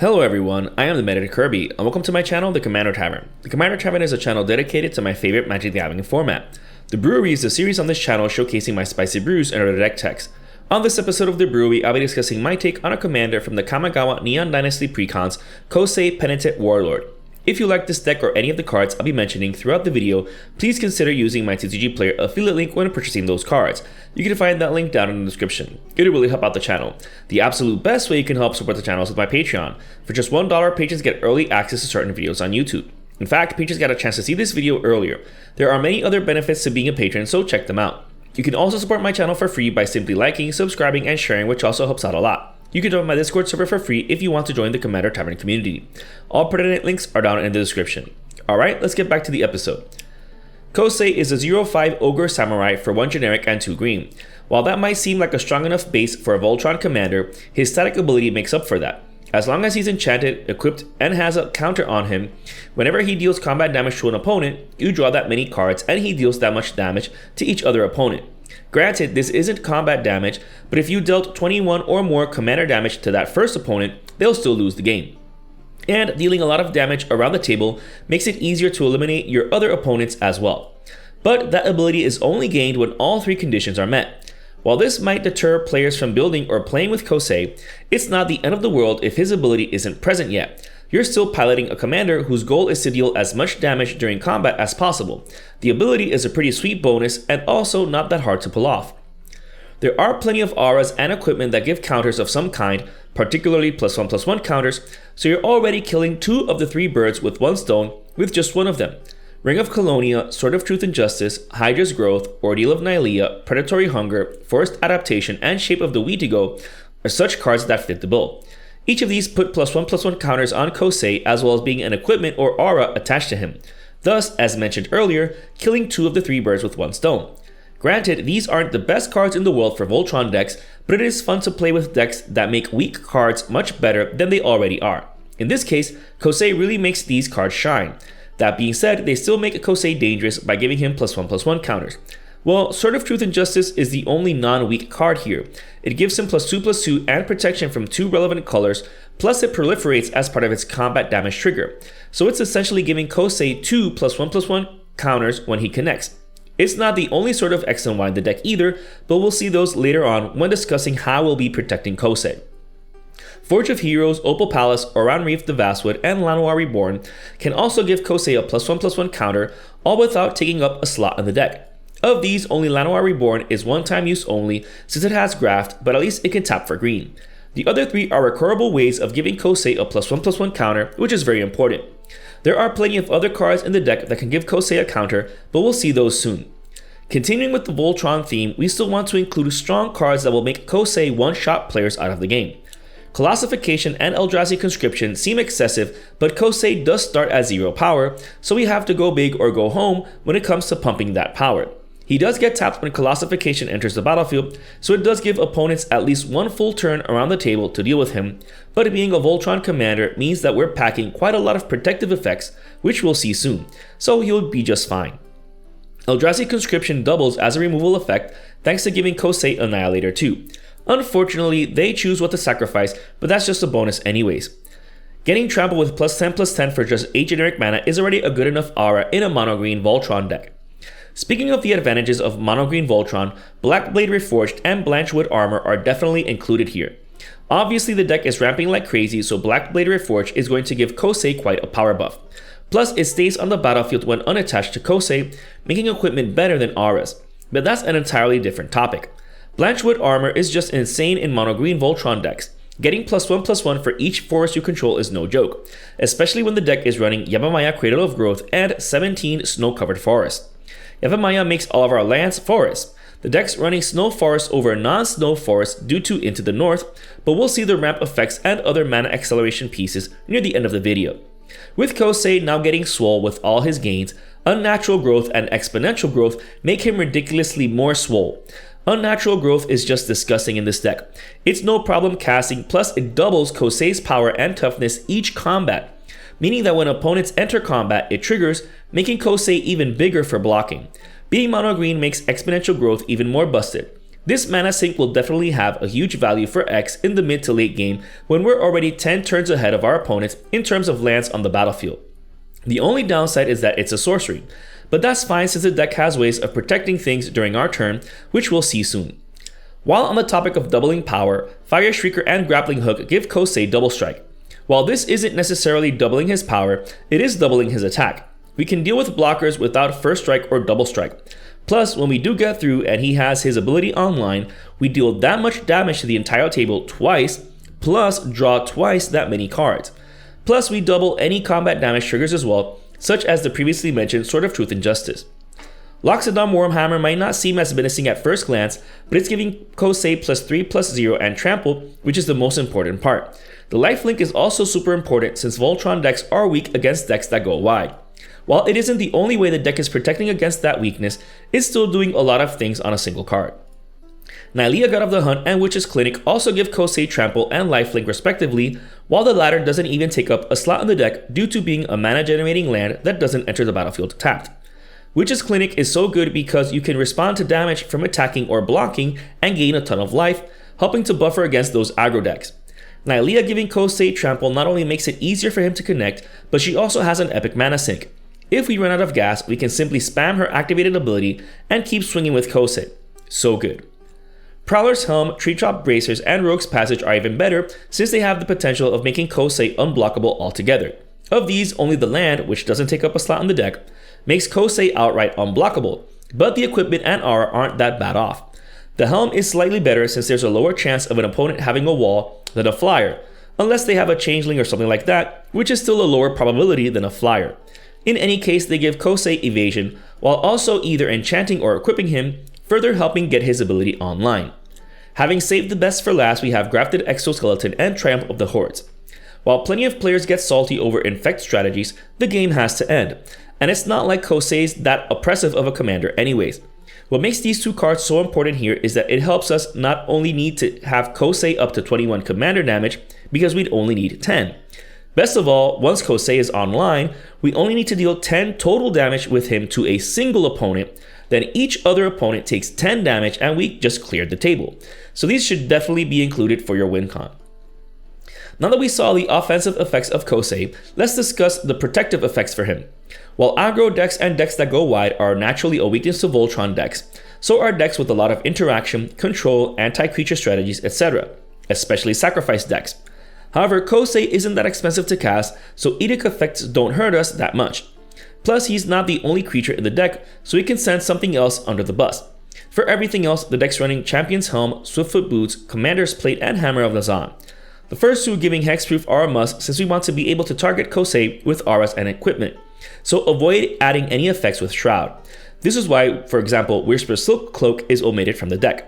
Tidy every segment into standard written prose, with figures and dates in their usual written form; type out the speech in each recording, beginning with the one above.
Hello everyone, I am the Medic Kirby, and welcome to my channel, The Commander Tavern. The Commander Tavern is a channel dedicated to my favorite Magic the Gathering format. The Brewery is a series on this channel showcasing my spicy brews and other deck techs. On this episode of The Brewery, I'll be discussing my take on a commander from the Kamigawa Neon Dynasty precons, Kosei Penitent Warlord. If you like this deck or any of the cards I'll be mentioning throughout the video, please consider using my TCG Player affiliate link when purchasing those cards. You can find that link down in the description. It'll really help out the channel. The absolute best way you can help support the channel is with my Patreon. For just $1, patrons get early access to certain videos on YouTube. In fact, patrons got a chance to see this video earlier. There are many other benefits to being a patron, so check them out. You can also support my channel for free by simply liking, subscribing, and sharing, which also helps out a lot. You can join my Discord server for free if you want to join the Commander Tavern community. All pertinent links are down in the description. Alright, let's get back to the episode. Kosei is a 0/5 Ogre Samurai for 1 generic and 2 green. While that might seem like a strong enough base for a Voltron commander, his static ability makes up for that. As long as he's enchanted, equipped, and has a counter on him, whenever he deals combat damage to an opponent, you draw that many cards and he deals that much damage to each other opponent. Granted, this isn't combat damage, but if you dealt 21 or more commander damage to that first opponent, they'll still lose the game. And dealing a lot of damage around the table makes it easier to eliminate your other opponents as well. But that ability is only gained when all 3 conditions are met. While this might deter players from building or playing with Kosei, it's not the end of the world if his ability isn't present yet. You're still piloting a commander whose goal is to deal as much damage during combat as possible. The ability is a pretty sweet bonus and also not that hard to pull off. There are plenty of auras and equipment that give counters of some kind, particularly +1/+1 counters, so you're already killing 2 of the 3 birds with 1 stone with just 1 of them. Ring of Colonia, Sword of Truth and Justice, Hydra's Growth, Ordeal of Nylea, Predatory Hunger, Forced Adaptation, and Shape of the Wheatigo are such cards that fit the bill. Each of these put +1/+1 counters on Kosei as well as being an equipment or aura attached to him, thus, as mentioned earlier, killing 2 of the 3 birds with 1 stone. Granted, these aren't the best cards in the world for Voltron decks, but it is fun to play with decks that make weak cards much better than they already are. In this case, Kosei really makes these cards shine. That being said, they still make Kosei dangerous by giving him +1/+1 counters. Well, Sword of Truth and Justice is the only non-weak card here. It gives him +2/+2 and protection from 2 relevant colors, plus it proliferates as part of its combat damage trigger. So it's essentially giving Kosei 2 +1/+1 counters when he connects. It's not the only sort of X and Y in the deck either, but we'll see those later on when discussing how we'll be protecting Kosei. Forge of Heroes, Opal Palace, Oran Reef the Vastwood, and Llanowar Reborn can also give Kosei a +1/+1 counter, all without taking up a slot in the deck. Of these, only Llanowar Reborn is one-time use only since it has graft, but at least it can tap for green. The other 3 are recurable ways of giving Kosei a +1/+1 counter, which is very important. There are plenty of other cards in the deck that can give Kosei a counter, but we'll see those soon. Continuing with the Voltron theme, we still want to include strong cards that will make Kosei one-shot players out of the game. Colossification and Eldrazi Conscription seem excessive, but Kosei does start at 0 power, so we have to go big or go home when it comes to pumping that power. He does get tapped when Colossification enters the battlefield, so it does give opponents at least 1 full turn around the table to deal with him, but being a Voltron commander means that we're packing quite a lot of protective effects, which we'll see soon, so he'll be just fine. Eldrazi Conscription doubles as a removal effect thanks to giving Kosei Annihilator 2. Unfortunately, they choose what to sacrifice, but that's just a bonus anyways. Getting Trample with +10/+10 for just 8 generic mana is already a good enough aura in a mono-green Voltron deck. Speaking of the advantages of mono-green Voltron, Blackblade Reforged and Blanchwood Armor are definitely included here. Obviously the deck is ramping like crazy, so Blackblade Reforged is going to give Kosei quite a power buff. Plus it stays on the battlefield when unattached to Kosei, making equipment better than auras. But that's an entirely different topic. Blanchwood Armor is just insane in mono-green Voltron decks. Getting +1/+1 for each forest you control is no joke, especially when the deck is running Yavimaya Cradle of Growth and 17 snow-covered forests. Yavimaya makes all of our lands forests. The deck's running snow forests over non-snow forests due to Into the North, but we'll see the ramp effects and other mana acceleration pieces near the end of the video. With Kosei now getting swole with all his gains, Unnatural Growth and Exponential Growth make him ridiculously more swole. Unnatural Growth is just disgusting in this deck. It's no problem casting, plus it doubles Kosei's power and toughness each combat, meaning that when opponents enter combat, it triggers, making Kosei even bigger for blocking. Being mono green makes Exponential Growth even more busted. This mana sink will definitely have a huge value for X in the mid to late game when we're already 10 turns ahead of our opponents in terms of lands on the battlefield. The only downside is that it's a sorcery, but that's fine since the deck has ways of protecting things during our turn, which we'll see soon. While on the topic of doubling power, Fire Shrieker and Grappling Hook give Kosei double strike. While this isn't necessarily doubling his power, it is doubling his attack. We can deal with blockers without first strike or double strike. Plus, when we do get through and he has his ability online, we deal that much damage to the entire table twice, plus draw twice that many cards. Plus, we double any combat damage triggers as well, such as the previously mentioned Sword of Truth and Justice. Loxodon Wormhammer might not seem as menacing at first glance, but it's giving Kosei +3/+0 and Trample, which is the most important part. The lifelink is also super important since Voltron decks are weak against decks that go wide. While it isn't the only way the deck is protecting against that weakness, it's still doing a lot of things on a single card. Nylea God of the Hunt and Witch's Clinic also give Kosei Trample and lifelink respectively, while the latter doesn't even take up a slot in the deck due to being a mana generating land that doesn't enter the battlefield tapped. Witch's Clinic is so good because you can respond to damage from attacking or blocking and gain a ton of life, helping to buffer against those aggro decks. Nylea giving Kosei Trample not only makes it easier for him to connect, but she also has an epic mana sink. If we run out of gas, we can simply spam her activated ability and keep swinging with Kosei. So good. Prowler's Helm, Treetop Bracers, and Rogue's Passage are even better since they have the potential of making Kosei unblockable altogether. Of these, only the land, which doesn't take up a slot in the deck, makes Kosei outright unblockable, but the equipment and aura aren't that bad off. The Helm is slightly better since there's a lower chance of an opponent having a wall than a flyer, unless they have a changeling or something like that, which is still a lower probability than a flyer. In any case, they give Kosei Evasion, while also either enchanting or equipping him, further helping get his ability online. Having saved the best for last, we have Grafted Exoskeleton and Triumph of the Hordes. While plenty of players get salty over Infect strategies, the game has to end, and it's not like Kosei's that oppressive of a commander anyways. What makes these two cards so important here is that it helps us not only need to have Kosei up to 21 commander damage, because we'd only need 10. Best of all, once Kosei is online, we only need to deal 10 total damage with him to a single opponent, then each other opponent takes 10 damage and we just cleared the table. So these should definitely be included for your win con. Now that we saw the offensive effects of Kosei, let's discuss the protective effects for him. While aggro decks and decks that go wide are naturally a weakness to Voltron decks, so are decks with a lot of interaction, control, anti-creature strategies, etc., especially sacrifice decks. However, Kosei isn't that expensive to cast, so edict effects don't hurt us that much. Plus, he's not the only creature in the deck, so we can send something else under the bus. For everything else, the deck's running Champion's Helm, Swiftfoot Boots, Commander's Plate, and Hammer of Nazan. The first two giving Hexproof are a must since we want to be able to target Kosei with auras and equipment, so avoid adding any effects with Shroud. This is why, for example, Whisper's Silk Cloak is omitted from the deck.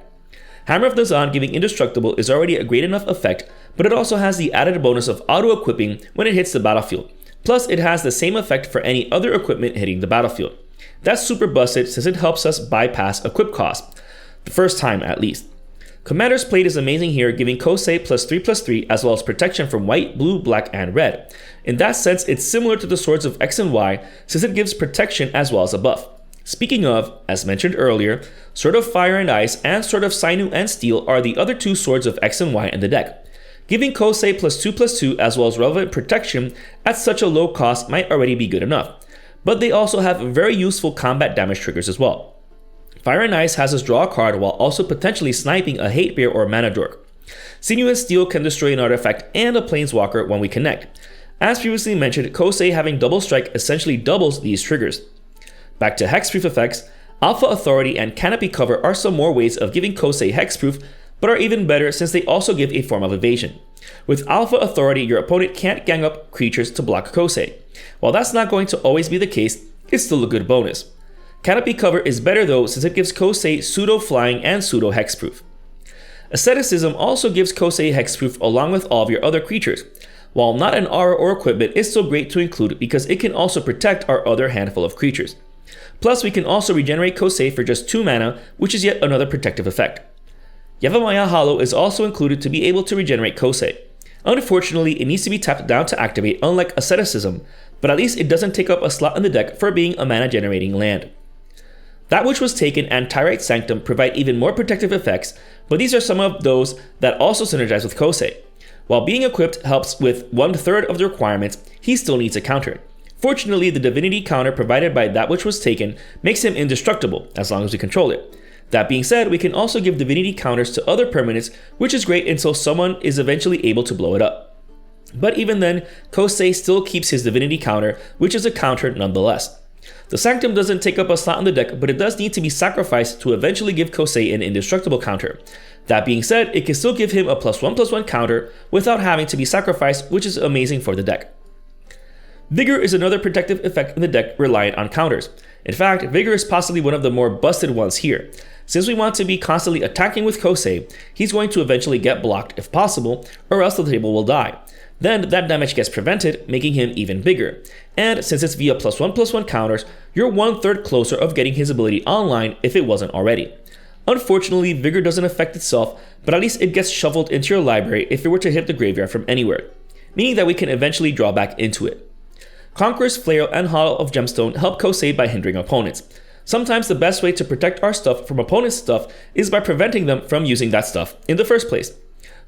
Hammer of Nazan giving Indestructible is already a great enough effect, but it also has the added bonus of auto-equipping when it hits the battlefield. Plus, it has the same effect for any other equipment hitting the battlefield. That's super busted since it helps us bypass equip cost, the first time at least. Commander's Plate is amazing here, giving Kosei +3/+3 as well as protection from white, blue, black, and red. In that sense, it's similar to the Swords of X and Y since it gives protection as well as a buff. Speaking of, as mentioned earlier, Sword of Fire and Ice and Sword of Sinew and Steel are the other two Swords of X and Y in the deck. Giving Kosei +2/+2 as well as relevant protection at such a low cost might already be good enough, but they also have very useful combat damage triggers as well. Fire and Ice has us draw a card while also potentially sniping a Hate Bear or Mana Dork. Sinew and Steel can destroy an artifact and a Planeswalker when we connect. As previously mentioned, Kosei having double strike essentially doubles these triggers. Back to hexproof effects, Alpha Authority and Canopy Cover are some more ways of giving Kosei hexproof, but are even better since they also give a form of evasion. With Alpha Authority, your opponent can't gang up creatures to block Kosei. While that's not going to always be the case, it's still a good bonus. Canopy Cover is better though since it gives Kosei pseudo-flying and pseudo-hexproof. Asceticism also gives Kosei hexproof along with all of your other creatures. While not an aura or equipment, it's still great to include because it can also protect our other handful of creatures. Plus, we can also regenerate Kosei for just 2 mana, which is yet another protective effect. Yavimaya Hollow is also included to be able to regenerate Kosei. Unfortunately, it needs to be tapped down to activate, unlike Asceticism, but at least it doesn't take up a slot in the deck for being a mana generating land. That Which Was Taken and Tyrite Sanctum provide even more protective effects, but these are some of those that also synergize with Kosei. While being equipped helps with 1/3 of the requirements, he still needs a counter. Fortunately, the divinity counter provided by That Which Was Taken makes him indestructible, as long as we control it. That being said, we can also give divinity counters to other permanents, which is great until someone is eventually able to blow it up. But even then, Kosei still keeps his divinity counter, which is a counter nonetheless. The Sanctum doesn't take up a slot in the deck, but it does need to be sacrificed to eventually give Kosei an indestructible counter. That being said, it can still give him a +1/+1 counter without having to be sacrificed, which is amazing for the deck. Vigor is another protective effect in the deck reliant on counters. In fact, Vigor is possibly one of the more busted ones here. Since we want to be constantly attacking with Kosei, he's going to eventually get blocked if possible, or else the table will die. Then that damage gets prevented, making him even bigger. And since it's via +1/+1 counters, you're 1/3 closer of getting his ability online if it wasn't already. Unfortunately, Vigor doesn't affect itself, but at least it gets shuffled into your library if it were to hit the graveyard from anywhere, meaning that we can eventually draw back into it. Conqueror's Flail and Hollow of Gemstone help Kosei by hindering opponents. Sometimes the best way to protect our stuff from opponents' stuff is by preventing them from using that stuff in the first place.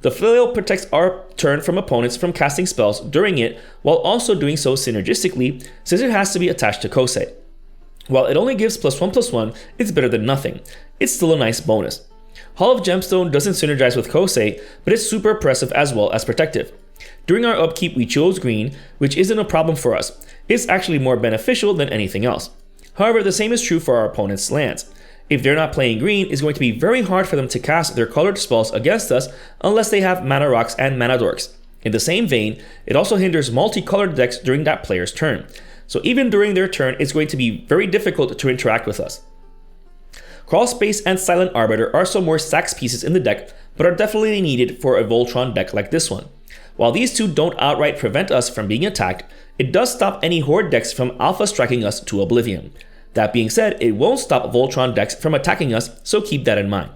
The Flail protects our turn from opponents from casting spells during it, while also doing so synergistically since it has to be attached to Kosei. While it only gives +1/+1, it's better than nothing. It's still a nice bonus. Hall of Gemstone doesn't synergize with Kosei, but it's super oppressive as well as protective. During our upkeep we chose green, which isn't a problem for us. It's actually more beneficial than anything else. However, the same is true for our opponent's lands. If they're not playing green, it's going to be very hard for them to cast their colored spells against us unless they have mana rocks and mana dorks. In the same vein, it also hinders multicolored decks during that player's turn. So even during their turn, it's going to be very difficult to interact with us. Crawl Space and Silent Arbiter are some more Stax pieces in the deck, but are definitely needed for a Voltron deck like this one. While these two don't outright prevent us from being attacked, it does stop any Horde decks from alpha striking us to oblivion. That being said, it won't stop Voltron decks from attacking us, so keep that in mind.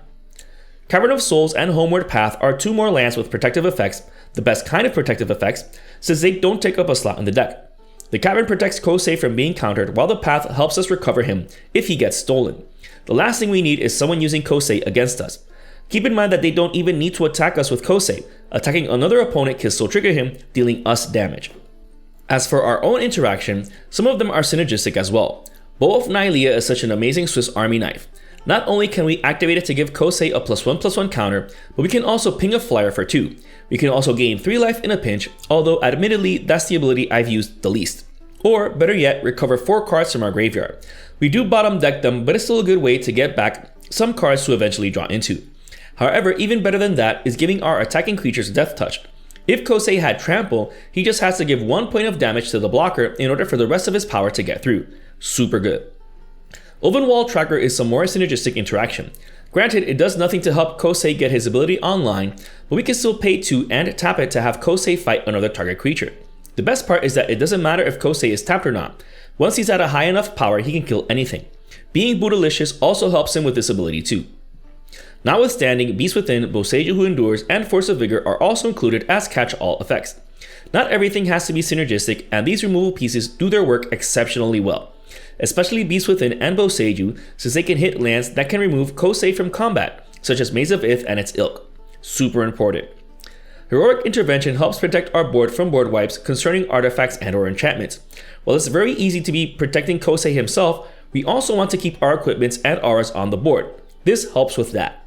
Cavern of Souls and Homeward Path are two more lands with protective effects, the best kind of protective effects, since they don't take up a slot in the deck. The Cavern protects Kosei from being countered, while the Path helps us recover him if he gets stolen. The last thing we need is someone using Kosei against us. Keep in mind that they don't even need to attack us with Kosei. Attacking another opponent can still trigger him, dealing us damage. As for our own interaction, some of them are synergistic as well. Bow of Nylea is such an amazing Swiss Army knife. Not only can we activate it to give Kosei a +1/+1 counter, but we can also ping a flyer for 2. We can also gain 3 life in a pinch, although admittedly that's the ability I've used the least. Or, better yet, recover 4 cards from our graveyard. We do bottom deck them, but it's still a good way to get back some cards to eventually draw into. However, even better than that is giving our attacking creatures Death Touch. If Kosei had Trample, he just has to give 1 point of damage to the blocker in order for the rest of his power to get through. Super good. Oven Wall Tracker is some more synergistic interaction. Granted, it does nothing to help Kosei get his ability online, but we can still pay 2 and tap it to have Kosei fight another target creature. The best part is that it doesn't matter if Kosei is tapped or not. Once he's at a high enough power, he can kill anything. Being Bootylicious also helps him with this ability too. Notwithstanding, Beast Within, Boseiju Who Endures, and Force of Vigor are also included as catch-all effects. Not everything has to be synergistic, and these removal pieces do their work exceptionally well. Especially Beast Within and Boseiju, since they can hit lands that can remove Kosei from combat, such as Maze of Ith and its ilk. Super important. Heroic Intervention helps protect our board from board wipes concerning artifacts and or enchantments. While it's very easy to be protecting Kosei himself, we also want to keep our equipments and auras on the board. This helps with that.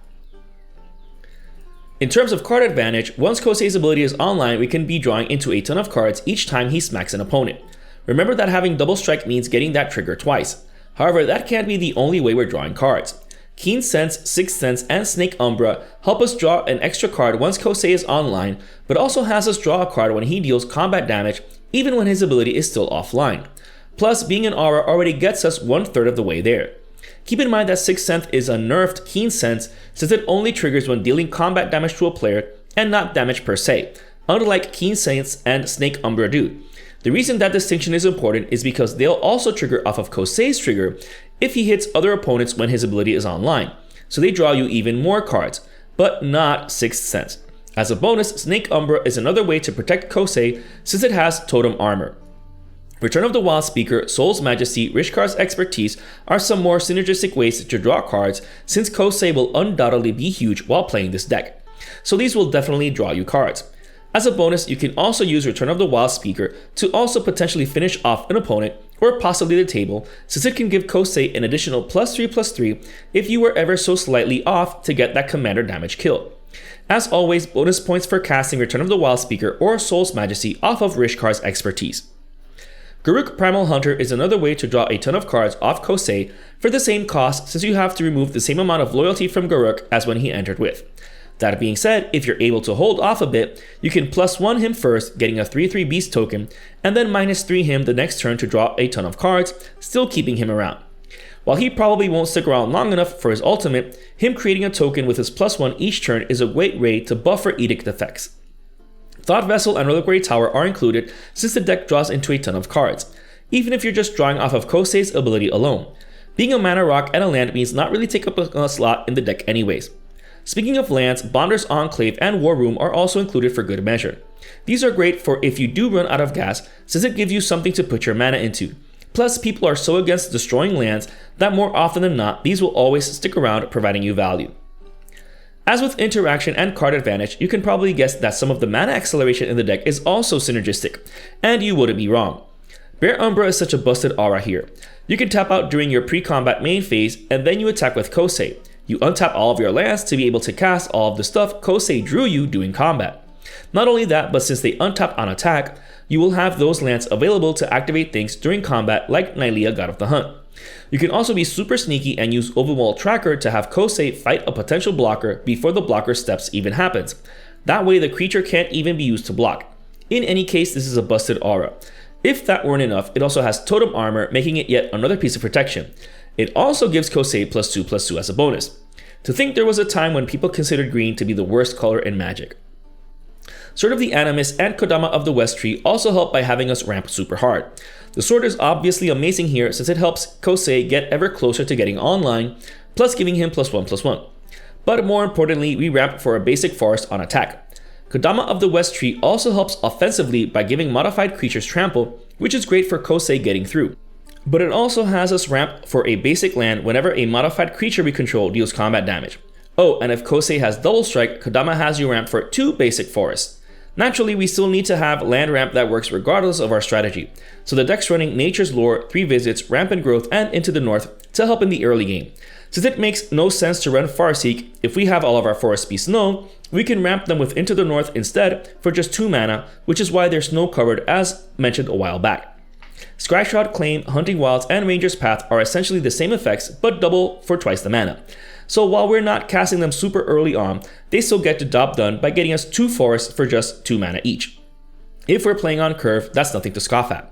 In terms of card advantage, once Kosei's ability is online, we can be drawing into a ton of cards each time he smacks an opponent. Remember that having double strike means getting that trigger twice. However, that can't be the only way we're drawing cards. Keen Sense, Sixth Sense, and Snake Umbra help us draw an extra card once Kosei is online, but also has us draw a card when he deals combat damage, even when his ability is still offline. Plus, being an aura already gets us 1/3 of the way there. Keep in mind that Sixth Sense is a nerfed Keen Sense since it only triggers when dealing combat damage to a player and not damage per se, unlike Keen Sense and Snake Umbra do. The reason that distinction is important is because they'll also trigger off of Kosei's trigger if he hits other opponents when his ability is online, so they draw you even more cards, but not Sixth Sense. As a bonus, Snake Umbra is another way to protect Kosei since it has Totem Armor. Return of the Wild Speaker, Soul's Majesty, Rishkar's Expertise are some more synergistic ways to draw cards, since Kosei will undoubtedly be huge while playing this deck. So these will definitely draw you cards. As a bonus, you can also use Return of the Wild Speaker to also potentially finish off an opponent or possibly the table, since it can give Kosei an additional +3/+3 if you were ever so slightly off to get that commander damage kill. As always, bonus points for casting Return of the Wild Speaker or Soul's Majesty off of Rishkar's Expertise. Garruk Primal Hunter is another way to draw a ton of cards off Kosei for the same cost, since you have to remove the same amount of loyalty from Garruk as when he entered with. That being said, if you're able to hold off a bit, you can +1 him first, getting a 3/3 beast token, and then -3 him the next turn to draw a ton of cards, still keeping him around. While he probably won't stick around long enough for his ultimate, him creating a token with his +1 each turn is a great way to buffer edict effects. Thought Vessel and Reliquary Tower are included since the deck draws into a ton of cards, even if you're just drawing off of Kosei's ability alone. Being a mana rock and a land means not really take up a slot in the deck anyways. Speaking of lands, Bonder's Enclave and War Room are also included for good measure. These are great for if you do run out of gas, since it gives you something to put your mana into. Plus, people are so against destroying lands that more often than not, these will always stick around providing you value. As with interaction and card advantage, you can probably guess that some of the mana acceleration in the deck is also synergistic, and you wouldn't be wrong. Bear Umbra is such a busted aura here. You can tap out during your pre-combat main phase, and then you attack with Kosei. You untap all of your lands to be able to cast all of the stuff Kosei drew you doing combat. Not only that, but since they untap on attack, you will have those lands available to activate things during combat like Nylea, God of the Hunt. You can also be super sneaky and use Overwhelm Tracker to have Kosei fight a potential blocker before the blocker steps even happens. That way the creature can't even be used to block. In any case, this is a busted aura. If that weren't enough, it also has Totem Armor, making it yet another piece of protection. It also gives Kosei +2/+2 as a bonus. To think there was a time when people considered green to be the worst color in Magic. Sword of the Animus and Kodama of the West Tree also help by having us ramp super hard. The sword is obviously amazing here since it helps Kosei get ever closer to getting online, plus giving him +1/+1. But more importantly, we ramp for a basic forest on attack. Kodama of the West Tree also helps offensively by giving modified creatures trample, which is great for Kosei getting through. But it also has us ramp for a basic land whenever a modified creature we control deals combat damage. Oh, and if Kosei has double strike, Kodama has you ramp for 2 basic forests. Naturally, we still need to have land ramp that works regardless of our strategy, so the deck's running Nature's Lore, 3 Visits, Rampant Growth, and Into the North to help in the early game. Since it makes no sense to run Farseek, if we have all of our forest beasts known, we can ramp them with Into the North instead for just 2 mana, which is why they're snow covered as mentioned a while back. Skyshroud, Claim, Hunting Wilds, and Ranger's Path are essentially the same effects, but double for twice the mana. So while we're not casting them super early on, they still get the job done by getting us 2 forests for just 2 mana each. If we're playing on curve, that's nothing to scoff at.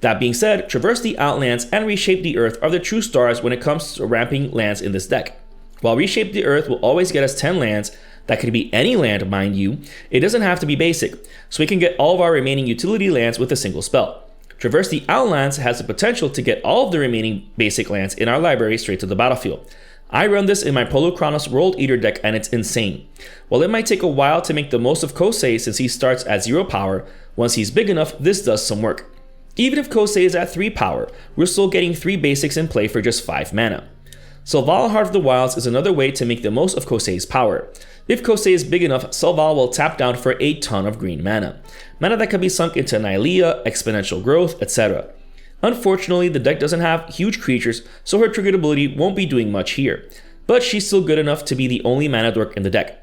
That being said, Traverse the Outlands and Reshape the Earth are the true stars when it comes to ramping lands in this deck. While Reshape the Earth will always get us 10 lands, that could be any land mind you, it doesn't have to be basic, so we can get all of our remaining utility lands with a single spell. Traverse the Outlands has the potential to get all of the remaining basic lands in our library straight to the battlefield. I run this in my Polo Chronos World Eater deck and it's insane. While it might take a while to make the most of Kosei since he starts at 0 power, once he's big enough, this does some work. Even if Kosei is at 3 power, we're still getting 3 basics in play for just 5 mana. Selval, Heart of the Wilds is another way to make the most of Kosei's power. If Kosei is big enough, Selval will tap down for a ton of green mana. Mana that can be sunk into Nylea, Exponential Growth, etc. Unfortunately, the deck doesn't have huge creatures, so her triggered ability won't be doing much here, but she's still good enough to be the only mana dork in the deck.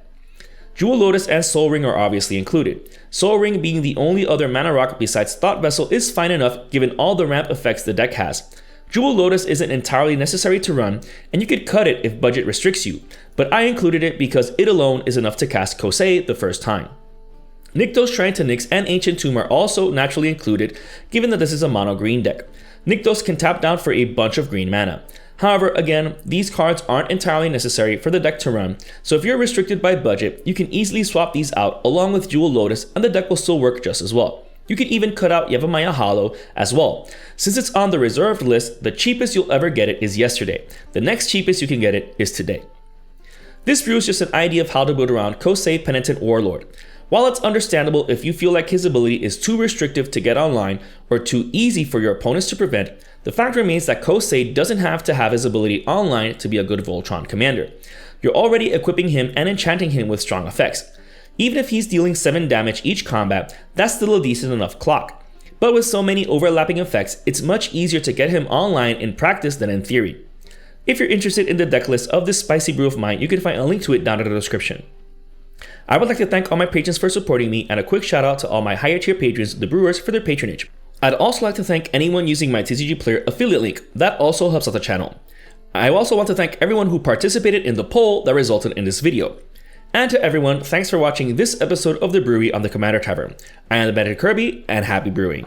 Jewel Lotus and Soul Ring are obviously included. Soul Ring being the only other mana rock besides Thought Vessel is fine enough given all the ramp effects the deck has. Jewel Lotus isn't entirely necessary to run, and you could cut it if budget restricts you, but I included it because it alone is enough to cast Kosei the first time. Nykthos, Shrine to Nyx, and Ancient Tomb are also naturally included, given that this is a mono green deck. Nykthos can tap down for a bunch of green mana. However, again, these cards aren't entirely necessary for the deck to run, so if you're restricted by budget, you can easily swap these out along with Jewel Lotus and the deck will still work just as well. You can even cut out Yevamaya Hollow as well. Since it's on the reserved list, the cheapest you'll ever get it is yesterday. The next cheapest you can get it is today. This brew is just an idea of how to build around Kosei Penitent Warlord. While it's understandable if you feel like his ability is too restrictive to get online or too easy for your opponents to prevent, the fact remains that Kosei doesn't have to have his ability online to be a good Voltron commander. You're already equipping him and enchanting him with strong effects. Even if he's dealing 7 damage each combat, that's still a decent enough clock. But with so many overlapping effects, it's much easier to get him online in practice than in theory. If you're interested in the deck list of this spicy brew of mine, you can find a link to it down in the description. I would like to thank all my patrons for supporting me, and a quick shout out to all my higher tier patrons, the Brewers, for their patronage. I'd also like to thank anyone using my TCG Player affiliate link. That also helps out the channel. I also want to thank everyone who participated in the poll that resulted in this video. And to everyone, thanks for watching this episode of The Brewery on the Commander Tavern. I am the Penitent Kirby, and happy brewing.